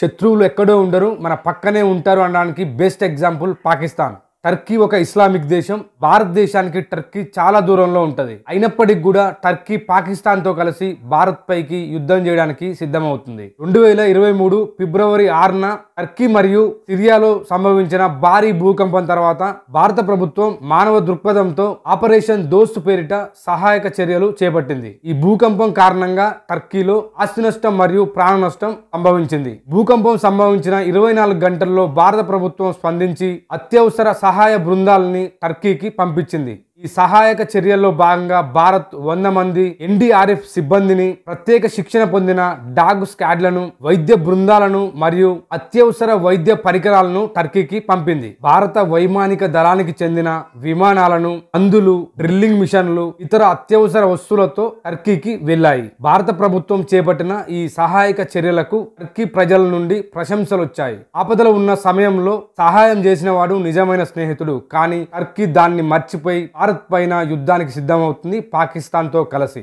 శత్రువులు ఎక్కడో ఉండరు, మన పక్కనే ఉంటారు అనడానికి బెస్ట్ ఎగ్జాంపుల్ పాకిస్తాన్. టర్కీ ఒక ఇస్లామిక్ దేశం. భారతదేశానికి టర్కీ చాలా దూరంలో ఉంటది. అయినప్పటికీ కూడా టర్కీ పాకిస్తాన్ తో కలిసి భారత్ పైకి యుద్ధం చేయడానికి సిద్ధమవుతుంది. 2023 ఫిబ్రవరి 6న టర్కీ మరియు సిరియాలో సంభవించిన భారీ భూకంపం తర్వాత భారత ప్రభుత్వం మానవ దృక్పథంతో ఆపరేషన్ దోస్త్ పేరిట సహాయక చర్యలు చేపట్టింది. ఈ భూకంపం కారణంగా టర్కీలో ఆస్తి నష్టం మరియు ప్రాణ నష్టం సంభవించింది. భూకంపం సంభవించిన 24 గంటల్లో భారత ప్రభుత్వం స్పందించి అత్యవసర సహాయ బృందాలని టర్కీకి పంపించింది. ఈ సహాయక చర్యల్లో భాగంగా భారత్ 100 మంది ఎన్డీఆర్ఎఫ్ సిబ్బందిని, ప్రత్యేక శిక్షణ పొందిన డాగ్ స్క్వాడ్లను, వైద్య బృందాలను మరియు అత్యవసర వైద్య పరికరాలను టర్కీకి పంపింది. భారత వైమానిక దళానికి చెందిన విమానాలను, మందులు, డ్రిల్లింగ్ మిషన్లు, ఇతర అత్యవసర వస్తువులతో టర్కీకి వెళ్లాయి. భారత ప్రభుత్వం చేపట్టిన ఈ సహాయక చర్యలకు టర్కీ ప్రజల నుండి ప్రశంసలు వచ్చాయి. ఆపదలో ఉన్న సమయంలో సహాయం చేసిన వాడు నిజమైన స్నేహితుడు. కానీ టర్కీ దాన్ని మర్చిపోయి భారత్ పైన యుద్ధానికి సిద్ధమవుతుంది పాకిస్తాన్ తో కలిసి.